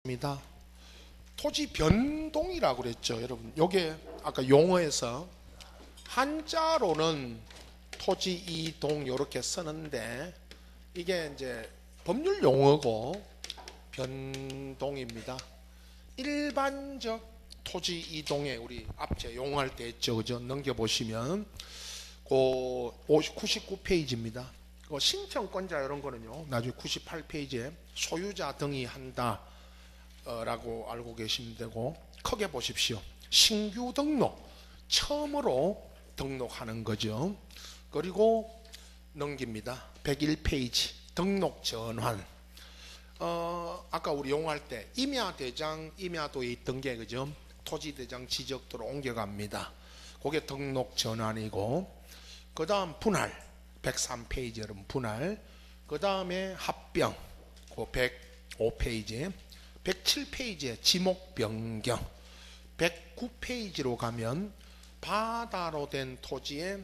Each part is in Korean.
입니다. 토지 변동이라고 그랬죠, 여러분. 요게 아까 용어에서 한자로는 토지 이동 이렇게 쓰는데 이게 이제 법률 용어고 변동입니다. 일반적 토지 이동에 우리 앞에 용어할 때 했죠, 그죠? 넘겨보시면 그 99페이지입니다. 그 신청권자 이런 거는요, 나중에 98페이지에 소유자 등이 한다. 라고 알고 계시면 되고, 크게 보십시오. 신규 등록, 처음으로 등록하는 거죠. 그리고 넘깁니다. 101페이지 등록 전환. 아까 우리 용어할 때 임야대장, 임야도에 있던 게 그죠? 토지대장 지적도로 옮겨갑니다. 그게 등록 전환이고, 그 다음 분할 103페이지 여러분 분할. 그 다음에 합병 그 105페이지 107페이지에 지목 변경, 109페이지로 가면 바다로 된 토지의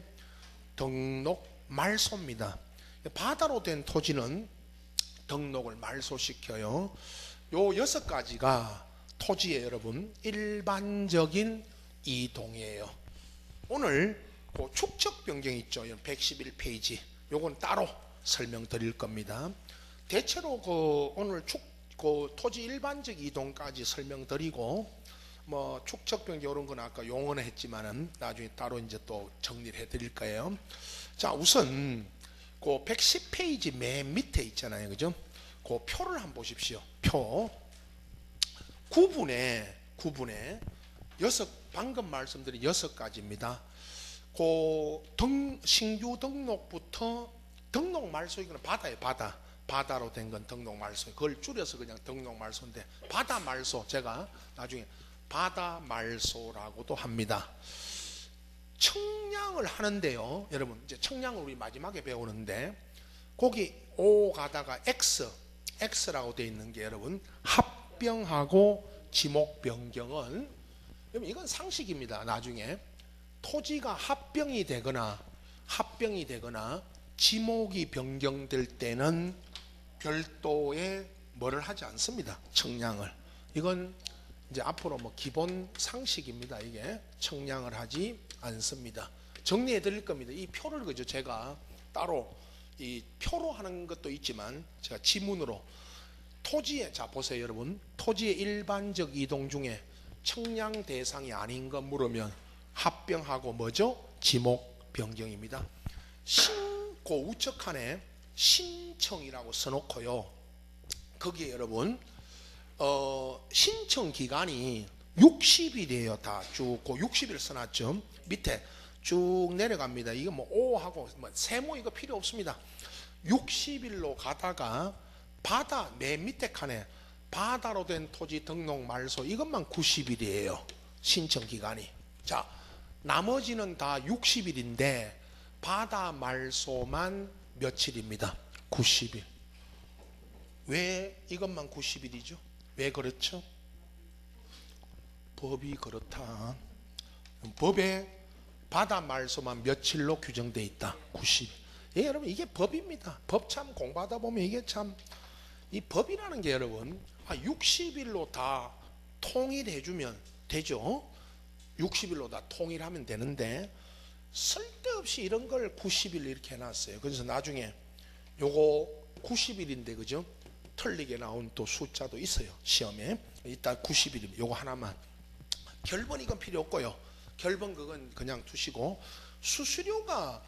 등록 말소입니다. 바다로 된 토지는 등록을 말소시켜요. 요 6가지가 토지의 여러분 일반적인 이동이에요. 오늘 그 축적 변경 있죠. 111페이지. 요건 따로 설명드릴 겁니다. 대체로 그 오늘 그 토지 일반적 이동까지 설명드리고, 뭐 축적 변경 이런 건 아까 용어는 했지만은 나중에 따로 이제 또 정리를 해드릴 거예요. 자, 우선 그 110페이지 맨 밑에 있잖아요, 그죠? 그 표를 한번 보십시오. 표 9분에 방금 말씀드린 6가지입니다. 그 신규 등록부터 등록 말소, 이거는 바다예요, 바다로 된 건 등록 말소. 그걸 줄여서 그냥 등록 말소인데, 바다 말소 제가 나중에 바다 말소라고도 합니다. 청량을 하는데요, 여러분 이제 청량을 우리 마지막에 배우는데, 거기 O 가다가 X라고 되어 있는 게 여러분 합병하고 지목 변경은, 여러분 이건 상식입니다. 나중에 토지가 합병이 되거나 지목이 변경될 때는 별도의 뭐를 하지 않습니다. 청량을. 이건 이제 앞으로 뭐 기본 상식입니다. 이게 청량을 하지 않습니다. 정리해 드릴 겁니다. 이 표를 그죠? 제가 따로 이 표로 하는 것도 있지만 제가 지문으로 토지에, 자 보세요 여러분, 토지의 일반적 이동 중에 청량 대상이 아닌 거 물으면 합병하고 뭐죠? 지목 변경입니다. 그 우측칸에 신청이라고 써놓고요. 거기에 여러분 신청 기간이 60일이에요. 다 쭉 그 60일 써놨죠. 밑에 쭉 내려갑니다. 이거 뭐 O하고 뭐 세모 이거 필요 없습니다. 60일로 가다가 바다 맨 밑에 칸에 바다로 된 토지 등록 말소, 이것만 90일이에요. 신청 기간이. 자, 나머지는 다 60일인데 바다 말소만 며칠입니다. 90일. 왜 이것만 90일이죠? 왜 그렇죠? 법이 그렇다. 법에 바다 말소만 며칠로 규정되어 있다. 90일. 예, 여러분 이게 법입니다. 법 참 공부하다 보면 이게 참, 이 법이라는 게 여러분 60일로 다 통일해주면 되죠. 60일로 다 통일하면 되는데 쓸데없이 이런 걸 90일 이렇게 해놨어요. 그래서 나중에 요거 90일인데 그죠? 틀리게 나온 또 숫자도 있어요. 시험에 이따 90일이면 요거 하나만. 결번 이건 필요 없고요. 결번 그건 그냥 두시고, 수수료가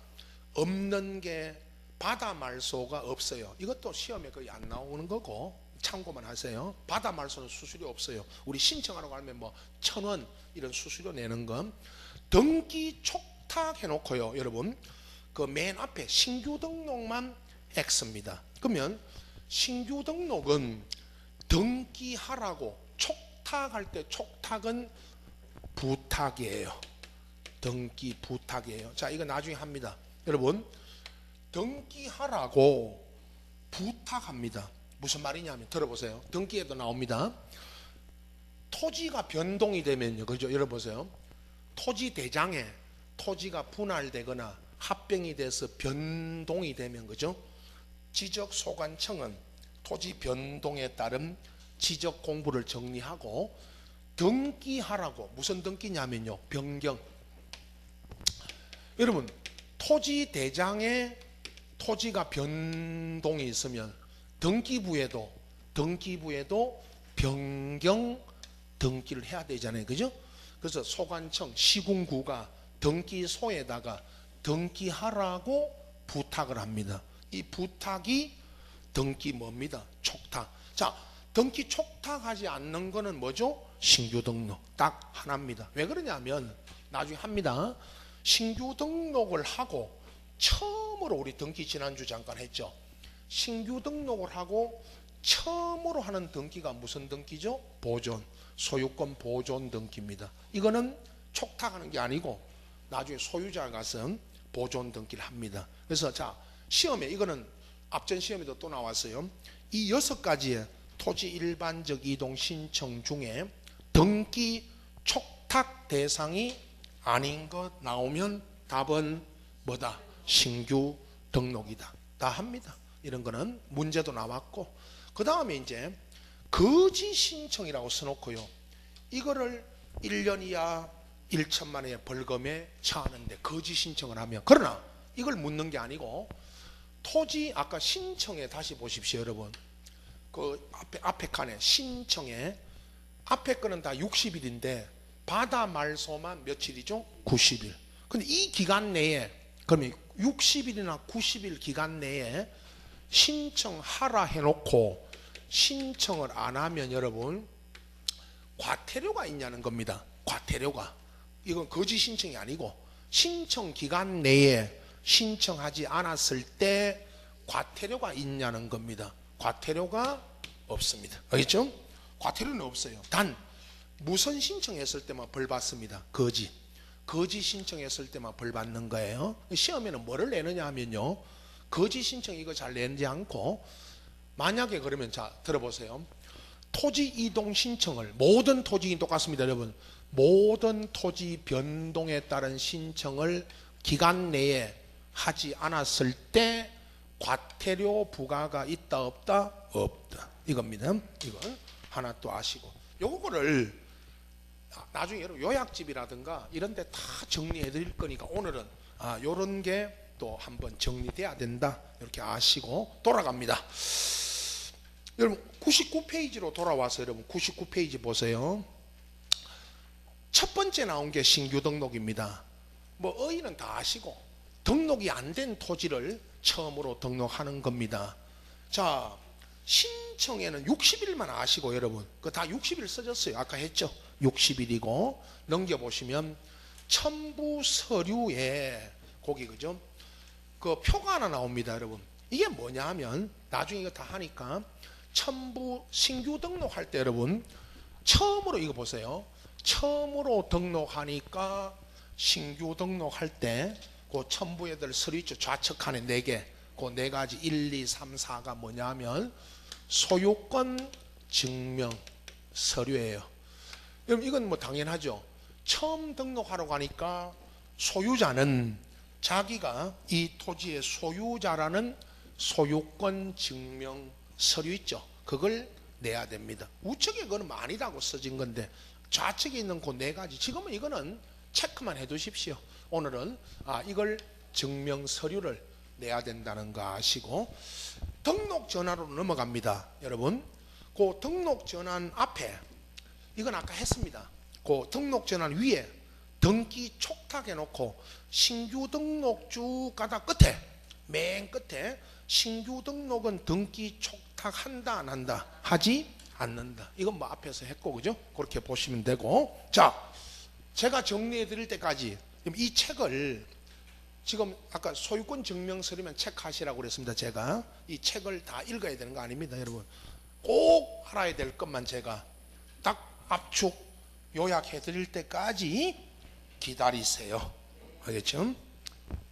없는 게 바다 말소가 없어요. 이것도 시험에 거의 안 나오는 거고 참고만 하세요. 바다 말소는 수수료 없어요. 우리 신청하라고 하면 뭐 1,000원 이런 수수료 내는 건. 등기 촉탁 해놓고요, 여러분 그 맨 앞에 신규 등록만 X입니다. 그러면 신규 등록은 등기하라고 촉탁할 때 촉탁은 부탁이에요. 등기 부탁이에요. 자, 이거 나중에 합니다. 여러분 등기하라고 부탁합니다. 무슨 말이냐면 들어보세요. 등기에도 나옵니다. 토지가 변동이 되면요, 그죠? 여러분 토지 대장에 토지가 분할되거나 합병이 돼서 변동이 되면 그죠? 지적소관청은 토지 변동에 따른 지적 공부를 정리하고 등기하라고. 무슨 등기냐면요, 변경. 여러분, 토지 대장에 토지가 변동이 있으면 등기부에도 변경 등기를 해야 되잖아요, 그죠? 그래서 소관청, 시군구가 등기소에다가 등기하라고 부탁을 합니다. 이 부탁이 등기 뭡니다? 촉탁. 자, 등기 촉탁하지 않는 거는 뭐죠? 신규 등록. 딱 하나입니다. 왜 그러냐면 나중에 합니다. 신규 등록을 하고 처음으로, 우리 등기 지난주 잠깐 했죠. 신규 등록을 하고 처음으로 하는 등기가 무슨 등기죠? 보존, 소유권 보존 등기입니다. 이거는 촉탁하는 게 아니고 나중에 소유자가 가서 보존 등기를 합니다. 그래서 자, 시험에 이거는 앞전 시험에도 또 나왔어요. 이 6가지의 토지 일반적 이동 신청 중에 등기 촉탁 대상이 아닌 것 나오면 답은 뭐다? 신규 등록이다. 다 합니다. 이런 거는 문제도 나왔고, 그 다음에 이제 거지 신청이라고 써놓고요, 이거를 1년 이하 1천만 원의 벌금에 처하는데 거지 신청을 하면, 그러나 이걸 묻는 게 아니고 토지 아까 신청에 다시 보십시오, 여러분. 그 앞에 칸에 신청에 앞에 거는 다 60일인데 받아 말소만 며칠이죠? 90일. 근데 이 기간 내에, 그러면 60일이나 90일 기간 내에 신청하라 해놓고 신청을 안 하면 여러분 과태료가 있냐는 겁니다. 과태료가. 이건 거지 신청이 아니고 신청 기간 내에 신청하지 않았을 때 과태료가 있냐는 겁니다. 과태료가 없습니다. 알겠죠? 과태료는 없어요. 단 무선 신청했을 때만 벌 받습니다. 거지 신청했을 때만 벌 받는 거예요. 시험에는 뭐를 내느냐 하면요, 거지 신청 이거 잘 내지 않고, 만약에 그러면 자 들어보세요. 토지 이동 신청을, 모든 토지인 똑같습니다, 여러분. 모든 토지 변동에 따른 신청을 기간 내에 하지 않았을 때 과태료 부과가 있다 없다? 없다. 이겁니다. 이걸 하나 또 아시고, 요거를 나중에 여러분 요약집이라든가 이런 데 다 정리해 드릴 거니까 오늘은 요런 게 또 한번 정리돼야 된다, 이렇게 아시고 돌아갑니다. 여러분 99페이지로 돌아와서 여러분 99페이지 보세요. 첫 번째 나온 게 신규 등록입니다. 뭐 의의는 다 아시고 등록이 안 된 토지를 처음으로 등록하는 겁니다. 자, 신청에는 60일만 아시고 여러분, 그 다 60일 써졌어요. 아까 했죠. 60일이고 넘겨보시면 첨부 서류에 거기 그죠? 그 표가 하나 나옵니다, 여러분. 이게 뭐냐 하면 나중에 이거 다 하니까 첨부 신규 등록할 때 여러분 처음으로 이거 보세요. 처음으로 등록하니까 신규 등록할 때 그 첨부에 들 서류 있죠. 좌측 칸에 4개. 그 4가지 1, 2, 3, 4가 뭐냐면 소유권 증명 서류예요. 그럼 이건 뭐 당연하죠. 처음 등록하러 가니까 소유자는 자기가 이 토지의 소유자라는 소유권 증명 서류 있죠. 그걸 내야 됩니다. 우측에 그거는 아니라고 써진 건데 좌측에 있는 그 4가지, 지금은 이거는 체크만 해 두십시오. 오늘은 이걸 증명 서류를 내야 된다는 거 아시고, 등록 전환으로 넘어갑니다. 여러분 그 등록 전환 앞에 이건 아까 했습니다. 그 등록 전환 위에 등기 촉탁해 놓고 신규 등록 쭉 가다 끝에, 맨 끝에 신규 등록은 등기 촉탁한다 안 한다? 하지 않는다. 이건 뭐 앞에서 했고 그죠? 그렇게 보시면 되고, 자 제가 정리해 드릴 때까지 이 책을, 지금 아까 소유권 증명서류면 체크하시라고 그랬습니다. 제가 이 책을 다 읽어야 되는 거 아닙니다, 여러분. 꼭 알아야 될 것만 제가 딱 압축 요약해 드릴 때까지 기다리세요. 알겠죠?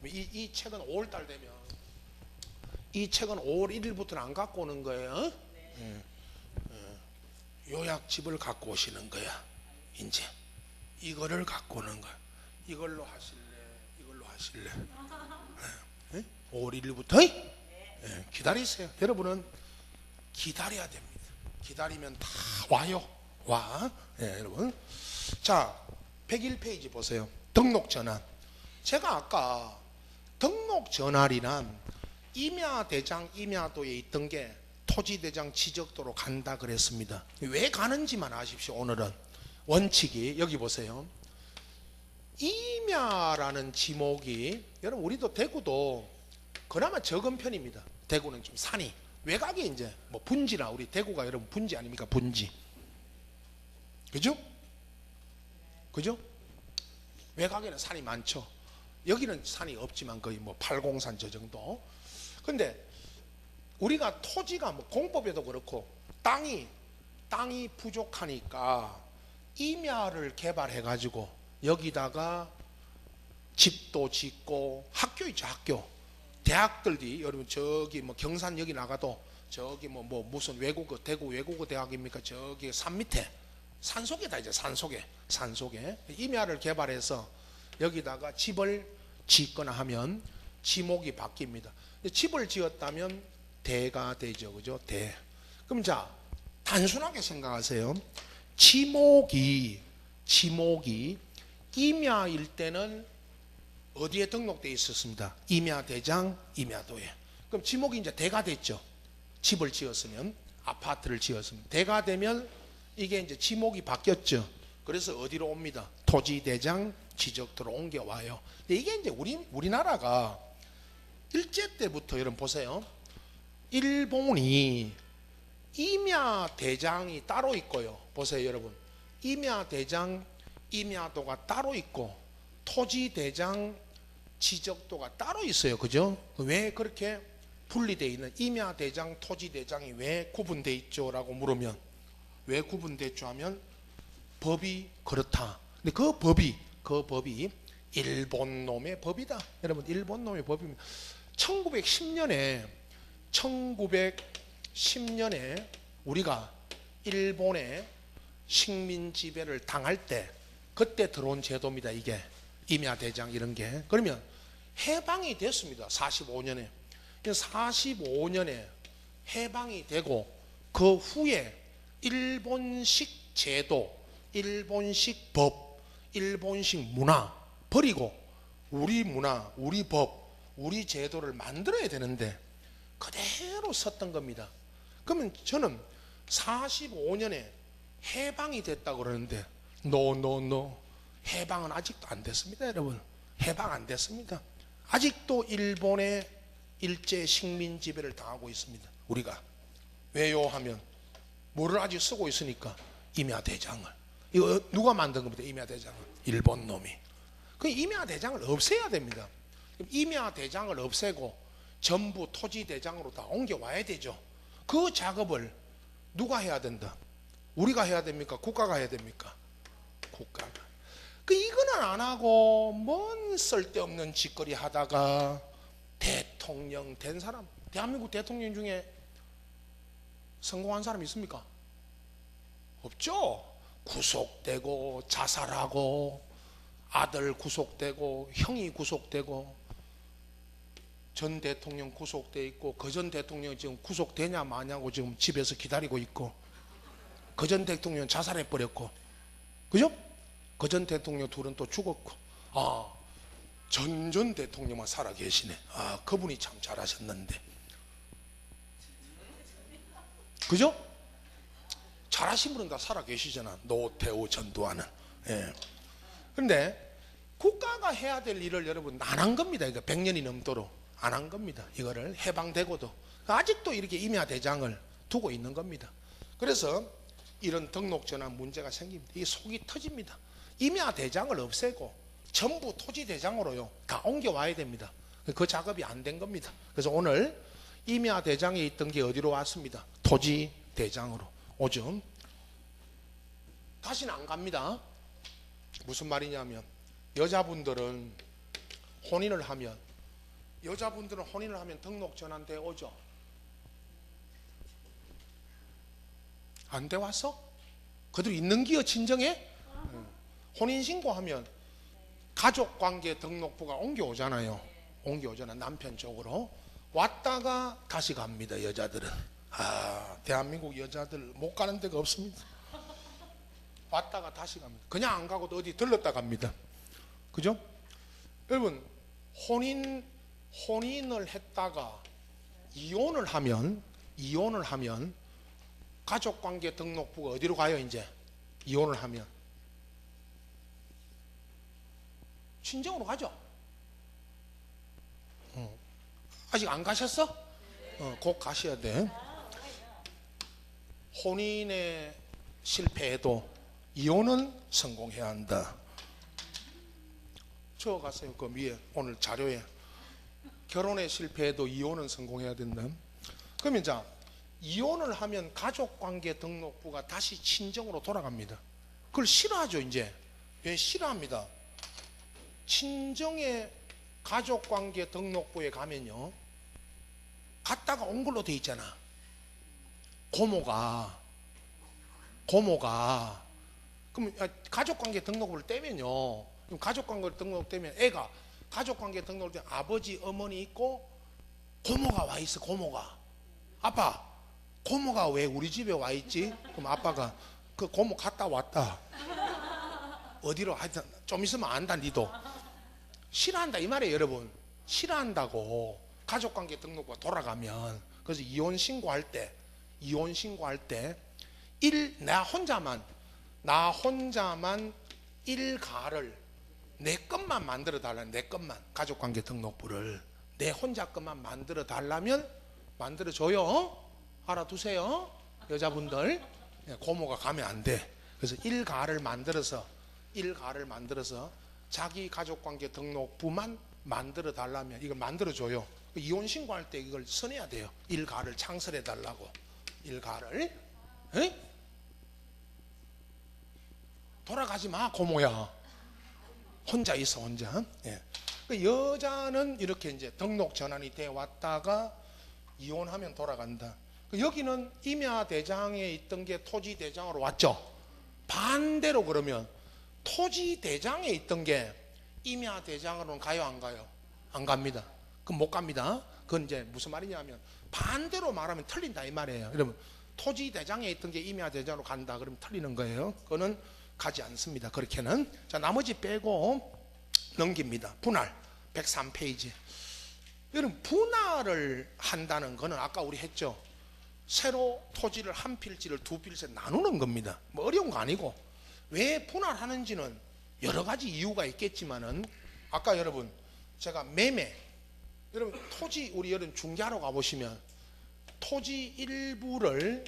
이 책은 5월달 되면, 이 책은 5월 1일부터는 안 갖고 오는 거예요. 요약집을 갖고 오시는 거야. 이제 이거를 갖고 오는 거야. 이걸로 하실래? 이걸로 하실래? 5월 1일부터 기다리세요. 여러분은 기다려야 됩니다. 기다리면 다 와요. 와. 예, 여러분. 자, 101페이지 보세요. 등록 전환. 제가 아까 등록 전환이란 임야대장 임야도에 있던 게 토지대장 지적도로 간다 그랬습니다. 왜 가는지만 아십시오. 오늘은 원칙이 여기 보세요. 임야라는 지목이 여러분 우리도 대구도 그나마 적은 편입니다. 대구는 좀 산이 외곽에 이제 뭐 분지나 우리 대구가 여러분 분지 아닙니까? 분지. 그죠? 그죠? 외곽에는 산이 많죠. 여기는 산이 없지만 거의 뭐 팔공산 저 정도. 근데 우리가 토지가 뭐 공법에도 그렇고 땅이 부족하니까 임야를 개발해 가지고 여기다가 집도 짓고 학교 있죠. 학교. 대학들이 여러분 저기 뭐 경산역이 나가도 저기 뭐 무슨 외국어 대구 외국어 대학입니까? 저기 산 밑에 산속에다 이제 산속에 임야를 개발해서 여기다가 집을 짓거나 하면 지목이 바뀝니다. 집을 지었다면 대가 되죠. 그죠? 대. 그럼 자, 단순하게 생각하세요. 지목이 임야일 때는 어디에 등록되어 있었습니다. 임야대장 임야도에. 그럼 지목이 이제 대가 됐죠. 집을 지었으면 아파트를 지었으면 대가 되면 이게 이제 지목이 바뀌었죠. 그래서 어디로 옵니다. 토지대장 지적도로 옮겨와요. 근데 이게 이제 우리나라가 일제 때부터 여러분 보세요. 일본이 임야대장이 따로 있고요. 보세요 여러분. 임야대장 임야도가 따로 있고 토지대장 지적도가 따로 있어요. 그죠? 왜 그렇게 분리되어 있는 임야대장 토지대장이 왜 구분되어 있죠? 라고 물으면 왜 구분됐죠? 하면 법이 그렇다. 근데 그 법이 일본 놈의 법이다. 여러분 일본 놈의 법입니다. 1910년에 우리가 일본의 식민 지배를 당할 때 그때 들어온 제도입니다. 이게 임야대장 이런 게. 그러면 해방이 됐습니다. 45년에 해방이 되고 그 후에 일본식 제도, 일본식 법, 일본식 문화 버리고 우리 문화, 우리 법, 우리 제도를 만들어야 되는데 그대로 썼던 겁니다. 그러면 저는 45년에 해방이 됐다고 그러는데 노 해방은 아직도 안 됐습니다. 여러분 해방 안 됐습니다. 아직도 일본의 일제 식민 지배를 당하고 있습니다. 우리가 왜요 하면 뭐를 아직 쓰고 있으니까 임야대장을. 이거 누가 만든 겁니다. 임야대장을 일본 놈이. 그 임야대장을 없애야 됩니다. 임야대장을 없애고 전부 토지대장으로 다 옮겨와야 되죠. 그 작업을 누가 해야 된다? 우리가 해야 됩니까? 국가가 해야 됩니까? 국가가. 이거는 안 하고 뭔 쓸데없는 짓거리 하다가 대통령 된 사람, 대한민국 대통령 중에 성공한 사람 있습니까? 없죠. 구속되고 자살하고 아들 구속되고 형이 구속되고 전 대통령 구속돼 있고 그 전 대통령 지금 구속되냐 마냐고 지금 집에서 기다리고 있고 그 전 대통령 자살해 버렸고 그죠? 그 전 대통령 둘은 또 죽었고 전 대통령만 살아 계시네. 그분이 참 잘하셨는데 그죠? 잘하신 분은 다 살아 계시잖아. 노태우 전두환은. 예. 그런데 국가가 해야 될 일을 여러분 안 한 겁니다. 이거 100년이 넘도록 안 한 겁니다. 이거를 해방되고도 아직도 이렇게 임야대장을 두고 있는 겁니다. 그래서 이런 등록 전환 문제가 생깁니다. 이게 속이 터집니다. 임야대장을 없애고 전부 토지대장으로요 다 옮겨와야 됩니다. 그 작업이 안 된 겁니다. 그래서 오늘 임야대장에 있던 게 어디로 왔습니다. 토지대장으로 오죠. 다시는 안 갑니다. 무슨 말이냐면 여자분들은 혼인을 하면 등록 전환돼 오죠. 안 돼 왔어? 그들 있는 기어 친정에 혼인신고하면 가족관계 등록부가 옮겨오잖아요. 남편 쪽으로 왔다가 다시 갑니다. 여자들은 대한민국 여자들 못 가는 데가 없습니다. 왔다가 다시 갑니다. 그냥 안 가고도 어디 들렀다 갑니다. 그죠? 여러분, 혼인을 했다가 이혼을 하면 가족관계 등록부가 어디로 가요? 이제 이혼을 하면 친정으로 가죠. 아직 안 가셨어? 곧 가셔야 돼. 혼인에 실패해도 이혼은 성공해야 한다. 적어가세요. 그 위에 오늘 자료에 결혼에 실패해도 이혼은 성공해야 된다. 그러면 자, 이혼을 하면 가족관계 등록부가 다시 친정으로 돌아갑니다. 그걸 싫어하죠. 이제 왜 싫어합니다? 친정의 가족관계 등록부에 가면요, 갔다가 온 걸로 돼 있잖아. 고모가 그럼 가족관계 등록부를 떼면요, 그럼 가족관계 등록 떼면 애가 가족관계 등록을 때 아버지 어머니 있고 고모가 와 있어. 고모가 아빠, 고모가 왜 우리 집에 와 있지? 그럼 아빠가 그 고모 갔다 왔다. 어디로? 하여튼 좀 있으면 안다. 니도 싫어한다 이 말이에요. 여러분, 싫어한다고. 가족관계 등록부가 돌아가면. 그래서 이혼 신고할 때 나 혼자만 일가를 내 것만 만들어 달라. 내 것만, 가족관계 등록부를 내 혼자 것만 만들어 달라면 만들어 줘요. 알아두세요, 여자분들. 고모가 가면 안 돼. 그래서 일가를 만들어서 자기 가족관계 등록부만 만들어 달라면 이걸 만들어 줘요. 이혼 신고할 때 이걸 써내야 돼요. 일가를 창설해 달라고. 일가를. 돌아가지 마, 고모야. 혼자 있어, 혼자. 여자는 이렇게 이제 등록 전환이 돼 왔다가 이혼하면 돌아간다. 여기는 임야대장에 있던 게 토지대장으로 왔죠. 반대로 그러면 토지대장에 있던 게 임야대장으로는 가요, 안 가요? 안 갑니다. 그럼 못 갑니다. 그건 이제 무슨 말이냐면 반대로 말하면 틀린다 이 말이에요. 여러분, 토지대장에 있던 게 임야대장으로 간다 그러면 틀리는 거예요. 그거는 가지 않습니다. 그렇게는. 자, 나머지 빼고 넘깁니다. 분할 103페이지. 여러분, 분할을 한다는 거는 아까 우리 했죠. 새로 토지를 한 필지를 두 필지에 나누는 겁니다. 뭐 어려운 거 아니고. 왜 분할하는지는 여러 가지 이유가 있겠지만은, 아까 여러분 제가 매매, 여러분 토지, 우리 여러분 중개하러 가보시면 토지 일부를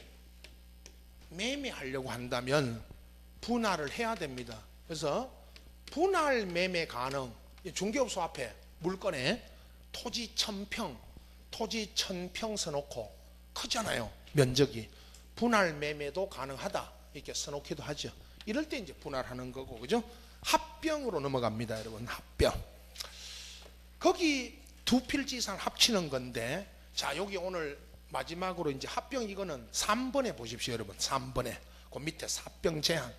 매매하려고 한다면 분할을 해야 됩니다. 그래서 분할 매매 가능. 중개업소 앞에 물건에 토지 1000평 써놓고, 크잖아요, 면적이. 분할 매매도 가능하다 이렇게 써놓기도 하죠. 이럴 때 이제 분할하는 거고, 그죠? 합병으로 넘어갑니다, 여러분. 합병. 거기 두 필지상 합치는 건데, 자, 여기 오늘 마지막으로 이제 합병, 이거는 3번에 보십시오, 여러분. 3번에 그 밑에 합병 제한.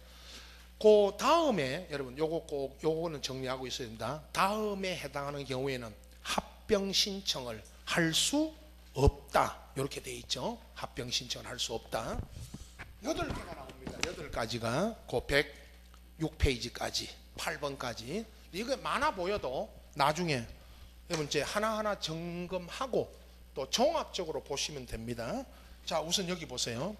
그 다음에 여러분 요거는 정리하고 있어야 된다. 다음에 해당하는 경우에는 합병 신청을 할 수 없다 이렇게 돼 있죠. 합병 신청을 할 수 없다. 8개가 나옵니다. 8가지가 그 106페이지까지 8번까지. 이거 많아 보여도 나중에 여러분 이제 하나하나 점검하고 또 종합적으로 보시면 됩니다. 자, 우선 여기 보세요.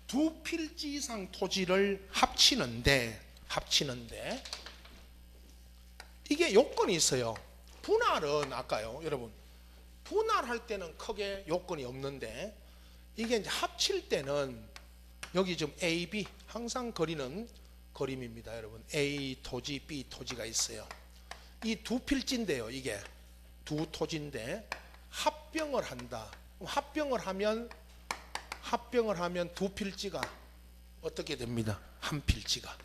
두 필지 이상 토지를 합치는데 이게 요건이 있어요. 분할은 아까요, 여러분, 분할할 때는 크게 요건이 없는데, 이게 이제 합칠 때는 여기 좀 A, B 항상 그리는 그림입니다, 여러분. A 토지, B 토지가 있어요. 이 두 필지인데요, 이게 두 토지인데 합병을 한다. 합병을 하면 두 필지가 어떻게 됩니다? 한 필지가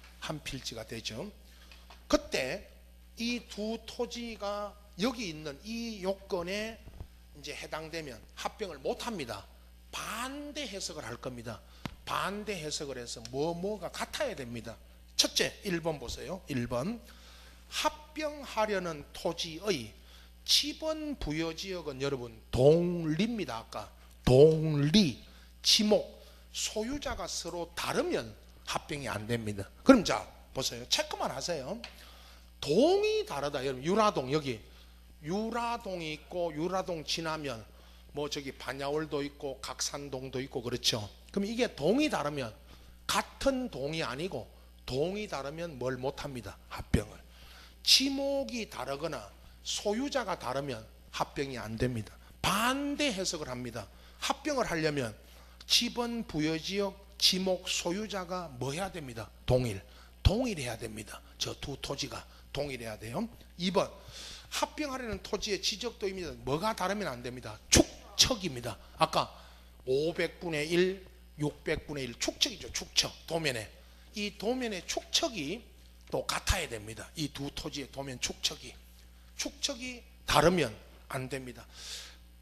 되죠. 그때 이 두 토지가 여기 있는 이 요건에 이제 해당되면 합병을 못 합니다. 반대 해석을 할 겁니다. 반대 해석을 해서 뭐가 같아야 됩니다. 첫째, 1번 보세요. 1번. 합병하려는 토지의 지번 부여 지역은 여러분 동리입니다. 아까 동리, 지목, 소유자가 서로 다르면 합병이 안 됩니다. 그럼 자 보세요. 체크만 하세요. 동이 다르다. 여러분 유라동, 여기 유라동이 있고 유라동 지나면 뭐 저기 반야월도 있고 각산동도 있고 그렇죠. 그럼 이게 동이 다르면, 같은 동이 아니고 동이 다르면 뭘 못합니다. 합병을. 지목이 다르거나 소유자가 다르면 합병이 안 됩니다. 반대 해석을 합니다. 합병을 하려면 지번 부여지역 지목 소유자가 뭐 해야 됩니다. 동일해야 됩니다. 저 두 토지가 동일해야 돼요. 2번 합병하려는 토지의 지적도입니다. 뭐가 다르면 안 됩니다. 축척입니다. 아까 500분의 1, 600분의 1 축척이죠. 축척. 도면에 이 도면의 축척이 또 같아야 됩니다. 이 두 토지의 도면 축척이 다르면 안 됩니다.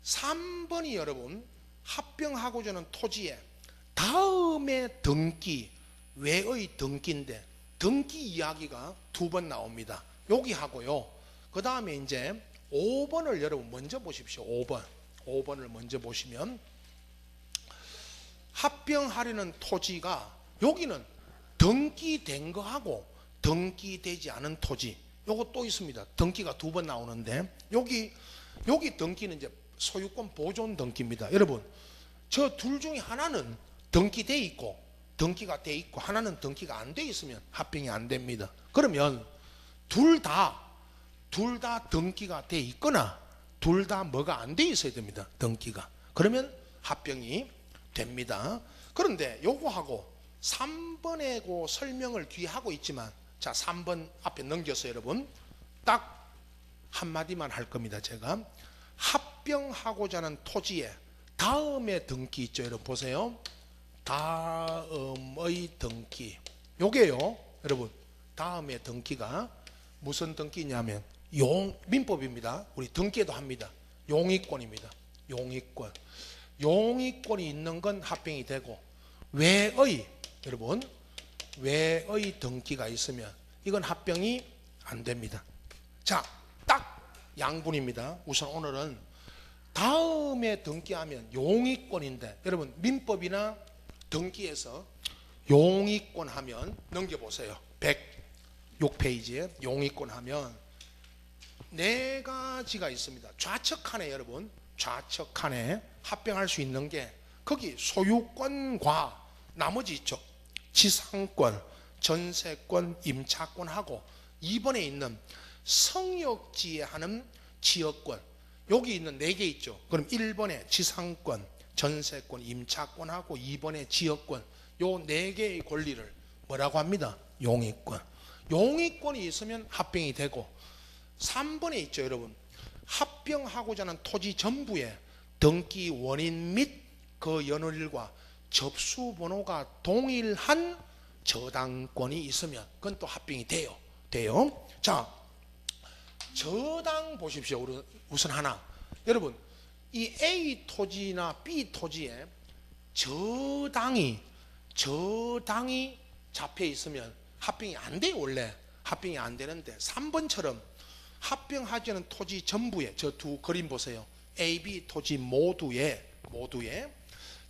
3번이 여러분 합병하고자 하는 토지에 다음에 등기, 외의 등기인데 등기 이야기가 2번 나옵니다. 여기 하고요. 그 다음에 이제 5번을 여러분 먼저 보십시오. 5번을 먼저 보시면 합병하려는 토지가 여기는 등기된 거하고 등기되지 않은 토지, 요거 또 있습니다. 등기가 2번 나오는데 여기 등기는 이제 소유권 보존 등기입니다. 여러분 저 둘 중에 하나는 등기돼 있고 등기가 돼 있고 하나는 등기가 안 돼 있으면 합병이 안 됩니다. 그러면 둘 다 등기가 돼 있거나 둘 다 뭐가 안 돼 있어야 됩니다. 등기가. 그러면 합병이 됩니다. 그런데 요거하고 3번에 그 설명을 뒤에 하고 있지만, 자 3번 앞에 넘겨서 여러분 딱 한마디만 할 겁니다. 제가 합병하고자 하는 토지에 다음에 등기 있죠. 여러분 보세요. 다음의 등기, 요게요 여러분, 다음에 등기가 무슨 등기냐면 민법입니다. 우리 등기에도 합니다. 용의권입니다. 용의권이 있는 건 합병이 되고, 여러분 외의 등기가 있으면 이건 합병이 안 됩니다. 자, 딱 양분입니다. 우선 오늘은 다음에 등기하면 용의권인데, 여러분 민법이나 등기에서 용의권 하면 넘겨보세요. 106페이지에 용의권 하면 4가지가 있습니다. 좌측칸에 여러분, 좌측칸에 합병할 수 있는 게 거기 소유권과 나머지 있죠. 지상권, 전세권, 임차권하고 2번에 있는 성역지에 하는 지역권, 여기 있는 4개 있죠. 그럼 1번에 지상권, 전세권, 임차권하고 2번에 지역권, 요 4개의 권리를 뭐라고 합니다? 용의권. 용의권이 있으면 합병이 되고, 3번에 있죠 여러분, 합병하고자 하는 토지 전부에 등기 원인 및 그 연월일과 접수 번호가 동일한 저당권이 있으면 그건 또 합병이 돼요. 자, 저당 보십시오. 우선 하나, 여러분 이 A 토지나 B 토지에 저당이 잡혀 있으면 합병이 안 돼요. 원래 합병이 안 되는데 3번처럼 합병하지 않은 토지 전부에, 저 두 그림 보세요. A, B 토지 모두에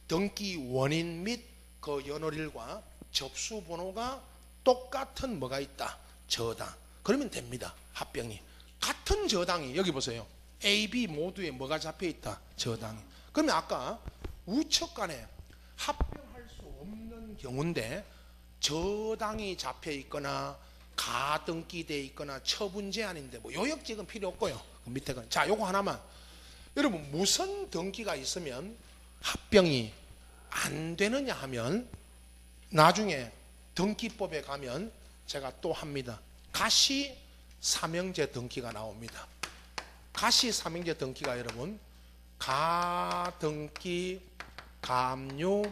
등기 원인 및 그 연월일과 접수 번호가 똑같은 뭐가 있다? 저당. 그러면 됩니다. 합병이. 같은 저당이, 여기 보세요. A, B 모두에 뭐가 잡혀 있다? 저당이. 그러면 아까 우측 간에 합병할 수 없는 경우인데 저당이 잡혀 있거나 가등기돼 있거나 처분 제한인데 뭐 요역직은 필요 없고요. 그 밑에 건. 자, 요거 하나만. 여러분 무슨 등기가 있으면 합병이 안 되느냐 하면 나중에 등기법에 가면 제가 또 합니다. 가시 삼형제 등기가 나옵니다. 가시 삼형제 등기가 여러분 가등기, 가압류,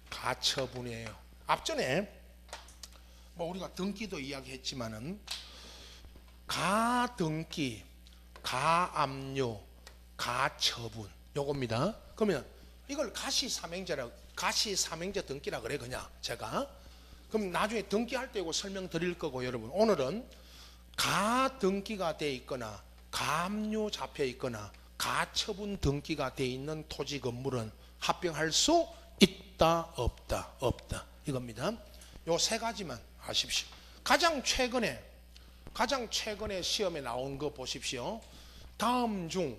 가처분이에요. 앞전에 뭐 우리가 등기도 이야기했지만은 가등기, 가압류, 가처분 요겁니다. 그러면 이걸 가시 삼형제 등기라 그래 그냥 제가. 그럼 나중에 등기할 때 이거 설명드릴 거고, 여러분 오늘은 가등기가 돼 있거나 가압류 잡혀 있거나 가처분 등기가 돼 있는 토지 건물은 합병할 수 있다 없다 없다 이겁니다. 요 세 가지만 아십시오. 가장 최근에 시험에 나온 거 보십시오. 다음 중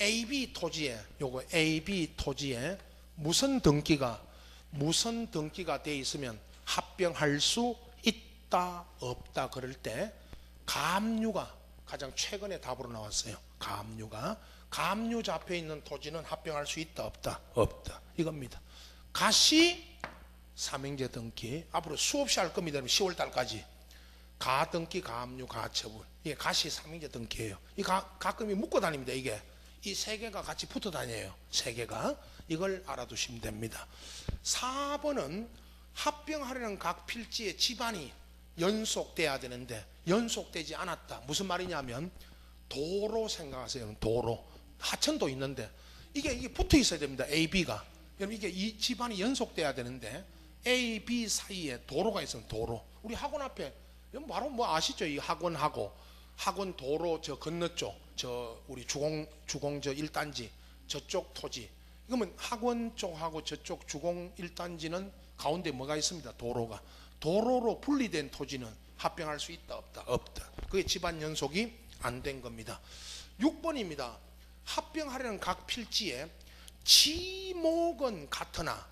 AB 토지에 요거 AB 토지에 무슨 등기가 돼 있으면 합병할 수 있다 없다 그럴 때 가압류가 가장 최근에 답으로 나왔어요. 가압류 잡혀 있는 토지는 합병할 수 있다 없다 이겁니다. 가시 삼형제 등기 앞으로 수없이 할 겁니다. 10월 달까지 가등기, 가압류, 가처분 이게 가시 삼형제 등기예요. 이 가끔이 묶어 다닙니다. 이게 이 세 개가 같이 붙어 다녀요. 세 개가 이걸 알아두시면 됩니다. 4번은 합병하려는 각 필지의 집안이 연속돼야 되는데 연속되지 않았다. 무슨 말이냐면 도로 생각하세요. 도로 하천도 있는데 이게 붙어 있어야 됩니다. A, B가 여러분 이게 이 집안이 연속돼야 되는데 A, B 사이에 도로가 있으면 도로 우리 학원 앞에 바로 뭐 아시죠? 이 학원하고 학원 도로 저 건너쪽 저 우리 주공 저 1단지 저쪽 토지 그러면 학원 쪽하고 저쪽 주공 1단지는 가운데 뭐가 있습니다. 도로로 분리된 토지는 합병할 수 있다 없다 그게 집안 연속이 안 된 겁니다. 6번입니다. 합병하려는 각 필지에 지목은 같으나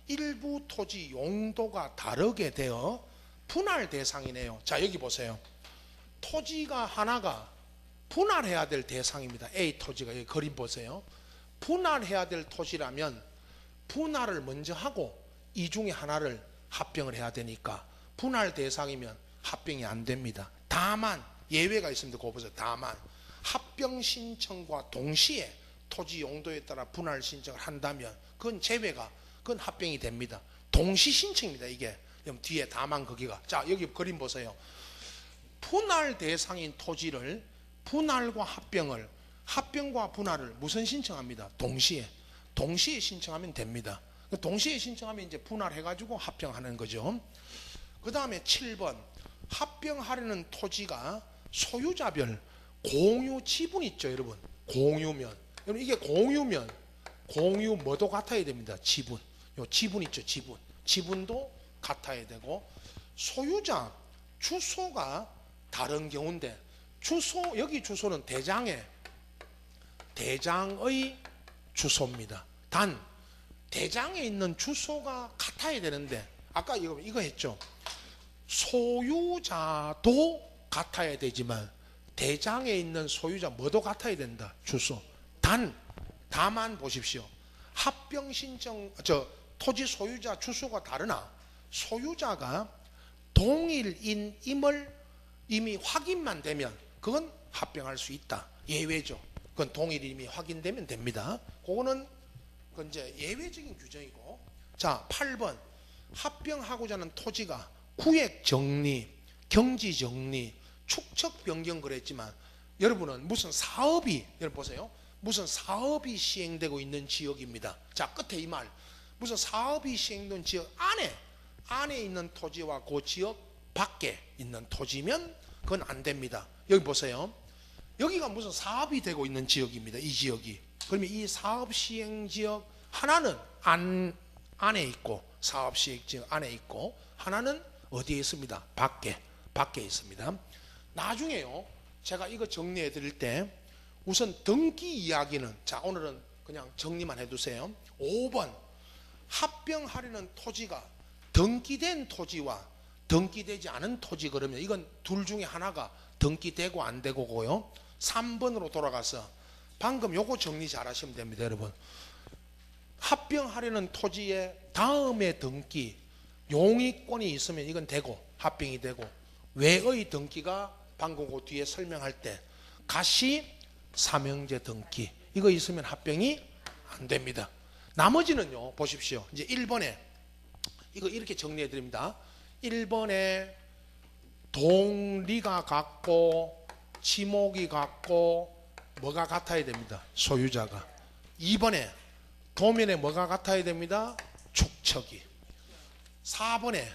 일부 토지 용도가 다르게 되어 분할 대상이네요. 자 여기 보세요. 토지가 하나가 분할해야 될 대상입니다. A 토지가 여기 그림 보세요. 분할해야 될 토지라면 분할을 먼저 하고 이 중에 하나를 합병을 해야 되니까 분할 대상이면 합병이 안 됩니다. 다만 예외가 있습니다. 그거 보세요. 다만 합병 신청과 동시에 토지 용도에 따라 분할 신청을 한다면 그건 합병이 됩니다. 동시 신청입니다. 이게 뒤에 다만 거기가 자 여기 그림 보세요. 분할 대상인 토지를 분할과 합병과 분할을 무슨 신청합니다. 동시에 신청하면 됩니다. 동시에 신청하면 이제 분할해가지고 합병하는 거죠. 그 다음에 7번 합병하려는 토지가 소유자별 공유 지분 있죠. 여러분 공유면 여러분 이게 공유 뭐도 같아야 됩니다. 지분 있죠. 지분도 같아야 되고 소유자 주소가 다른 경우인데 여기 주소는 대장의 주소입니다. 단 대장에 있는 주소가 같아야 되는데 아까 이거 했죠. 소유자도 같아야 되지만 대장에 있는 소유자 뭐도 같아야 된다. 주소. 다만 보십시오. 합병 신청 토지 소유자 주소가 다르나 소유자가 동일인임을 이미 확인만 되면 그건 합병할 수 있다. 예외죠. 그건 동일인임이 확인되면 됩니다. 그거는 이제 예외적인 규정이고. 자, 8번 합병하고자 하는 토지가 구획 정리, 경지 정리, 축척 변경 그랬지만 여러분은 여러분 보세요. 무슨 사업이 시행되고 있는 지역입니다. 자, 끝에 이 말. 무슨 사업이 시행된 지역 안에 있는 토지와 그 지역 밖에 있는 토지면 그건 안 됩니다. 여기 보세요. 여기가 무슨 사업이 되고 있는 지역입니다. 이 지역이. 그러면 이 사업 시행 지역 하나는 안에 있고 사업 시행 지역 안에 있고 하나는 어디에 있습니다. 밖에 있습니다. 나중에요. 제가 이거 정리해 드릴 때 우선 등기 이야기는 자 오늘은 그냥 정리만 해두세요. 5번 합병하려는 토지가 등기된 토지와 등기되지 않은 토지 그러면 이건 둘 중에 하나가 등기되고 안 되고고요. 3번으로 돌아가서 방금 요거 정리 잘 하시면 됩니다. 여러분 합병하려는 토지의 다음에 등기 용의권이 있으면 이건 되고 합병이 되고 외의 등기가 방금 그 뒤에 설명할 때 가시 삼형제 등기 이거 있으면 합병이 안 됩니다. 나머지는요 보십시오. 이제 1번에 이거 이렇게 정리해 드립니다. 1번에 동리가 같고 지목이 같고 뭐가 같아야 됩니다. 소유자가. 2번에 도면에 뭐가 같아야 됩니다. 축척이. 4번에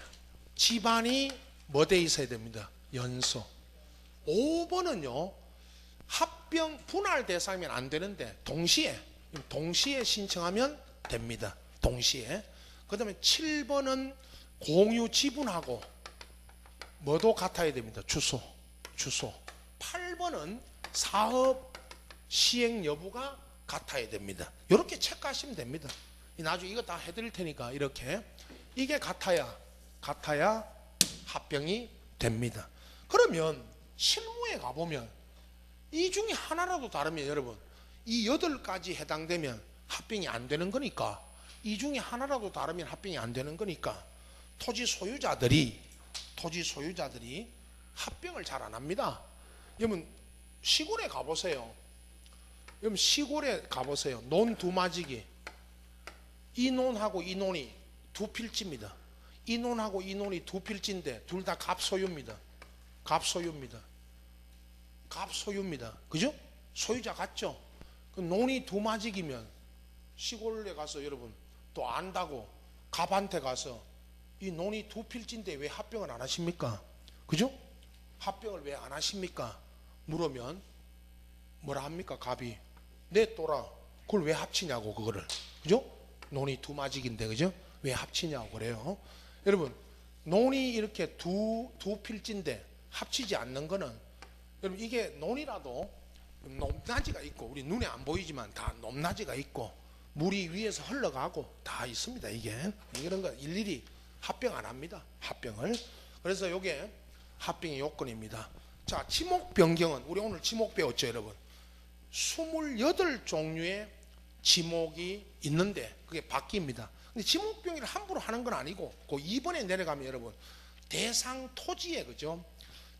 집안이 뭐 돼 있어야 됩니다. 연소. 5번은요 합병 분할 대상이면 안 되는데 동시에 동시에 신청하면 됩니다. 동시에. 그 다음에 7번은 공유 지분하고 뭐도 같아야 됩니다. 주소. 8번은 사업 시행 여부가 같아야 됩니다. 이렇게 체크하시면 됩니다. 나중에 이거 다 해드릴 테니까 이렇게 이게 같아야 합병이 됩니다. 그러면 실무에 가보면 이 중에 하나라도 다르면 여러분 이 8가지 해당되면 합병이 안 되는 거니까 이 중에 하나라도 다르면 합병이 안 되는 거니까 토지 소유자들이 합병을 잘 안 합니다. 여러분 시골에 가보세요. 논 두마지기 이 논하고 이 논이 두 필지입니다. 이 논하고 이 논이 두 필지인데 둘 다 갑소유입니다. 그죠? 소유자 같죠? 그 논이 두마지기면 시골에 가서 여러분 또 안다고 갑한테 가서 이 논이 두 필지인데 왜 합병을 안 하십니까? 그죠? 합병을 왜 안 하십니까? 물으면 뭐라 합니까? 갑이 내 또라 그걸 왜 합치냐고 그거를. 그죠? 논이 두마지기인데 그죠? 왜 합치냐고 그래요. 여러분 논이 이렇게 두 필지인데 합치지 않는 거는 여러분 이게 논이라도 높낮이가 있고 우리 눈에 안 보이지만 다 높낮이가 있고 물이 위에서 흘러가고 다 있습니다. 이런 거 일일이 합병 안 합니다. 합병을. 그래서 이게 합병의 요건입니다. 자, 지목 변경은 우리 오늘 지목 배웠죠, 여러분. 28종류의 지목이 있는데 그게 바뀝니다. 근데 지목 변경을 함부로 하는 건 아니고 그 2번에 내려가면 여러분 대상 토지에 그죠?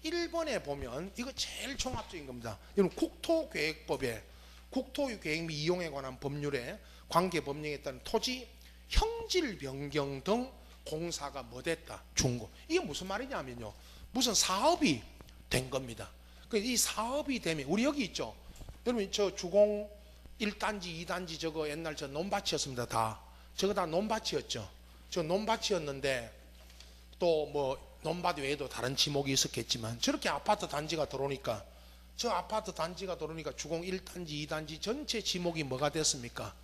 1번에 보면 이거 제일 종합적인 겁니다. 여러분 국토계획법에 국토계획 및 이용에 관한 법률에 관계 법령에 따른 토지 형질 변경 등 공사가 뭐 됐다 중고. 이게 무슨 말이냐면요, 무슨 사업이 된 겁니다. 이 사업이 되면 우리 여기 있죠. 여러분 저 주공 1단지 2단지 저거 옛날 저 논밭이었습니다. 다 저거 다 논밭이었죠. 저 논밭이었는데 또 뭐 논밭 외에도 다른 지목이 있었겠지만 저렇게 아파트 단지가 들어오니까 저 아파트 단지가 들어오니까 주공 1단지 2단지 전체 지목이 뭐가 됐습니까?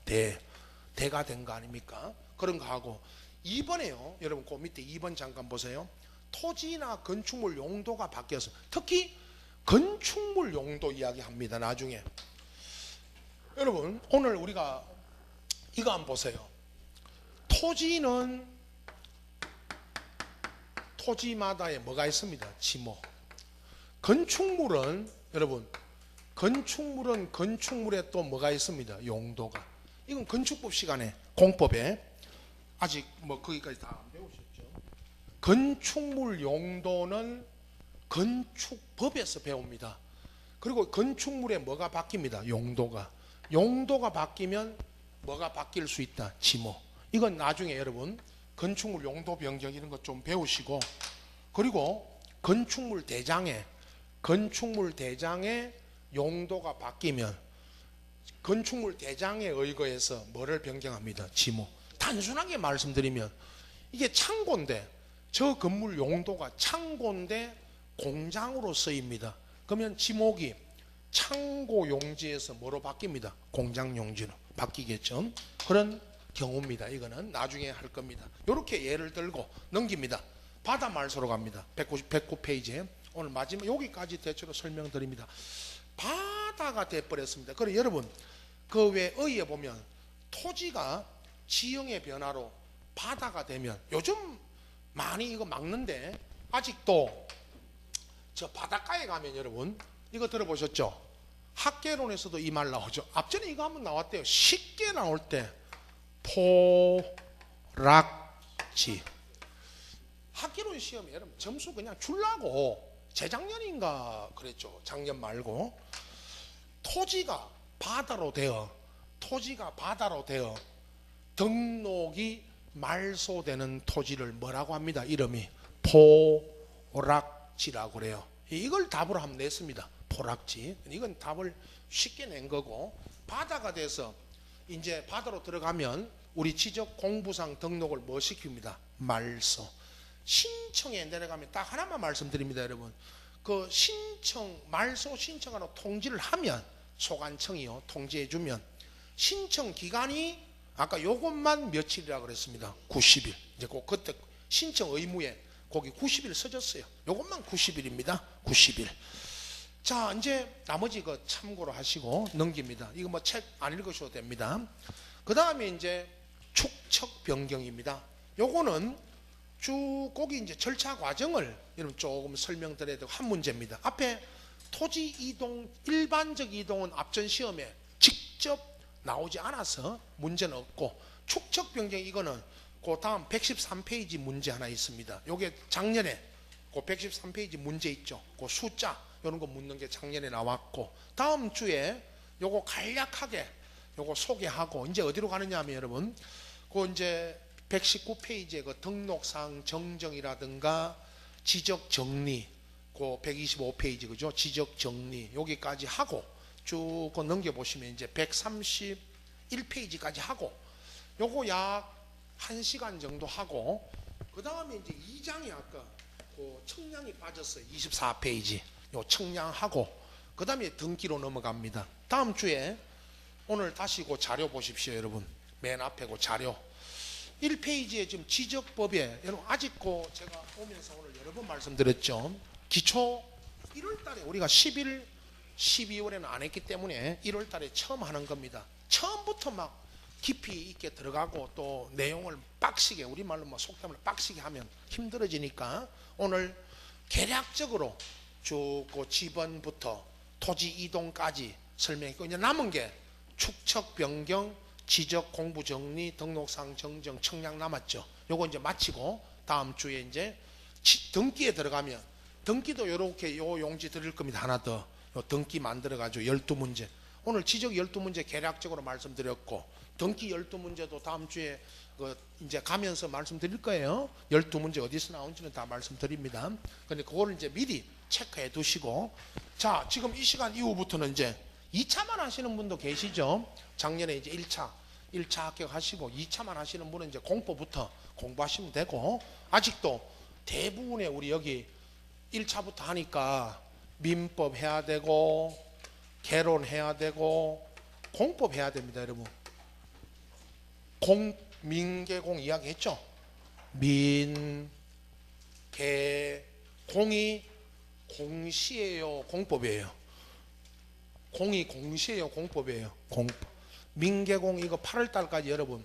대가 된 거 아닙니까? 그런 거 하고 2번에요. 여러분 그 밑에 2번 잠깐 보세요. 토지나 건축물 용도가 바뀌어서 특히 건축물 용도 이야기합니다. 나중에 여러분 오늘 우리가 이거 한번 보세요. 토지는 토지마다에 뭐가 있습니다. 지목. 건축물은 여러분 건축물에 또 뭐가 있습니다. 용도가. 이건 건축법 시간에 공법에 아직 뭐 거기까지 다 안 배우셨죠. 건축물 용도는 건축법에서 배웁니다. 그리고 건축물에 뭐가 바뀝니다. 용도가 바뀌면 뭐가 바뀔 수 있다. 지목. 이건 나중에 여러분 건축물 용도 변경 이런 것 좀 배우시고, 그리고 건축물 대장에 용도가 바뀌면 건축물 대장에 의거해서 뭐를 변경합니다. 지목. 단순하게 말씀드리면 이게 창고인데 저 건물 용도가 창고인데 공장으로 쓰입니다. 그러면 지목이 창고 용지에서 뭐로 바뀝니다. 공장 용지로 바뀌겠죠. 그런 경우입니다. 이거는 나중에 할 겁니다. 이렇게 예를 들고 넘깁니다. 바다 말소로 갑니다. 109페이지에 오늘 마지막 여기까지 대체로 설명드립니다. 바다가 돼버렸습니다. 그래 여러분 그 외 의에 보면 토지가 지형의 변화로 바다가 되면 요즘 많이 이거 막는데 아직도 저 바닷가에 가면 여러분 이거 들어보셨죠? 학계론에서도 이 말 나오죠. 앞전에 이거 한번 나왔대요. 쉽게 나올 때 포락지. 학계론 시험에 여러분 점수 그냥 줄라고 재작년인가 그랬죠. 작년 말고 토지가 바다로 되어 등록이 말소되는 토지를 뭐라고 합니다. 이름이 포락지라고 그래요. 이걸 답으로 한번 냈습니다. 포락지. 이건 답을 쉽게 낸 거고, 바다가 돼서 이제 바다로 들어가면 우리 지적 공부상 등록을 뭐 시킵니다. 말소. 신청에 내려가면 딱 하나만 말씀드립니다. 여러분 그 말소 신청하러 통지를 하면 소관청이요 통지해 주면 신청 기간이 아까 요것만 며칠이라 그랬습니다. 90일. 이제 그때 신청 의무에 거기 90일 써졌어요. 요것만 90일입니다. 90일. 자, 이제 나머지 그 참고로 하시고 넘깁니다. 이거 뭐 책 안 읽으셔도 됩니다. 그 다음에 이제 축척 변경입니다. 요거는 쭉 거기 이제 절차 과정을 여러분 조금 설명드려야 되고 한 문제입니다. 앞에 토지 이동, 일반적 이동은 앞전 시험에 직접 나오지 않아서 문제는 없고, 축척 변경 이거는 그 다음 113페이지 문제 하나 있습니다. 요게 작년에 그 113페이지 문제 있죠. 그 숫자 이런 거 묻는 게 작년에 나왔고, 다음 주에 요거 간략하게 요거 소개하고 이제 어디로 가느냐 하면 여러분 그 이제 119페이지에 그 등록상 정정이라든가 지적 정리, 그 125페이지 그죠? 지적 정리 여기까지 하고 쭉 넘겨 보시면 이제 131페이지까지 하고 요거 약 1시간 정도 하고, 그 다음에 이제 2장이 아까 그 청량이 빠졌어요. 24페이지 요 청량하고 그 다음에 등기로 넘어갑니다. 다음 주에 오늘 다시 그 자료 보십시오. 여러분 맨 앞에 그 자료 1페이지에 지금 지적법에 여러분 아직 그 제가 오면서 오늘 여러 번 말씀드렸죠. 기초 1월달에 우리가 11, 12월에는 안 했기 때문에 1월달에 처음 하는 겁니다. 처음부터 막 깊이 있게 들어가고 또 내용을 빡시게, 우리말로 뭐 속담을 빡시게 하면 힘들어지니까 오늘 개략적으로 쭉 그 지번부터 토지 이동까지 설명했고, 이제 남은 게 축척 변경, 지적 공부 정리, 등록상 정정, 청약 남았죠. 요거 이제 마치고 다음 주에 이제 등기에 들어가면, 등기도 요렇게 요 용지 드릴 겁니다. 하나 더 요 등기 만들어 가지고 12문제, 오늘 지적 12문제 개략적으로 말씀드렸고, 등기 12문제도 다음 주에 그 이제 가면서 말씀드릴 거예요. 12문제 어디서 나온지는 다 말씀드립니다. 근데 그거를 이제 미리 체크해 두시고, 자, 지금 이 시간 이후부터는 이제 2차만 하시는 분도 계시죠. 작년에 이제 1차 합격하시고 2차만 하시는 분은 이제 공법부터 공부하시면 되고, 아직도 대부분의 우리 여기 1차부터 하니까 민법 해야 되고 개론 해야 되고 공법 해야 됩니다. 여러분 민계공 이야기 했죠. 민, 계, 공이 공시예요, 공법이에요? 공이 공시예요, 공법이에요? 공법. 민계공 이거 8월달까지 여러분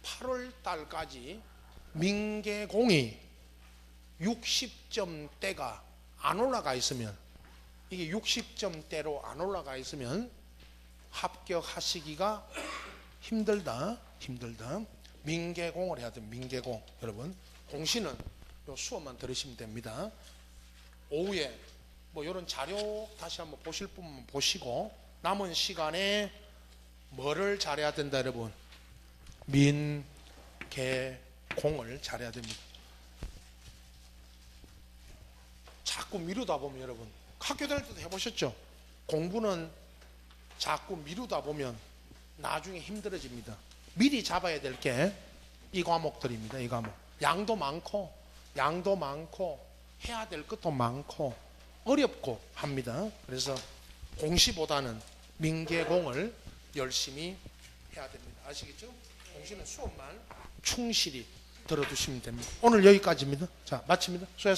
8월달까지 민계공이 60점대가 안 올라가 있으면, 이게 60점대로 안 올라가 있으면 합격하시기가 힘들다. 민계공을 해야 돼요. 민계공. 여러분 공시는 요 수업만 들으시면 됩니다. 오후에 뭐 이런 자료 다시 한번 보실 분만 보시고 남은 시간에 뭐를 잘해야 된다 여러분? 민계공을 잘해야 됩니다. 자꾸 미루다 보면 여러분 학교 다닐 때도 해보셨죠? 공부는 자꾸 미루다 보면 나중에 힘들어집니다. 미리 잡아야 될 게 이 과목들입니다. 이 과목 양도 많고 해야 될 것도 많고 어렵고 합니다. 그래서 공시보다는 민계공을 열심히 해야 됩니다. 아시겠죠? 공시는 수업만 충실히 들어두시면 됩니다. 오늘 여기까지입니다. 자, 마칩니다. 수고하셨습니다.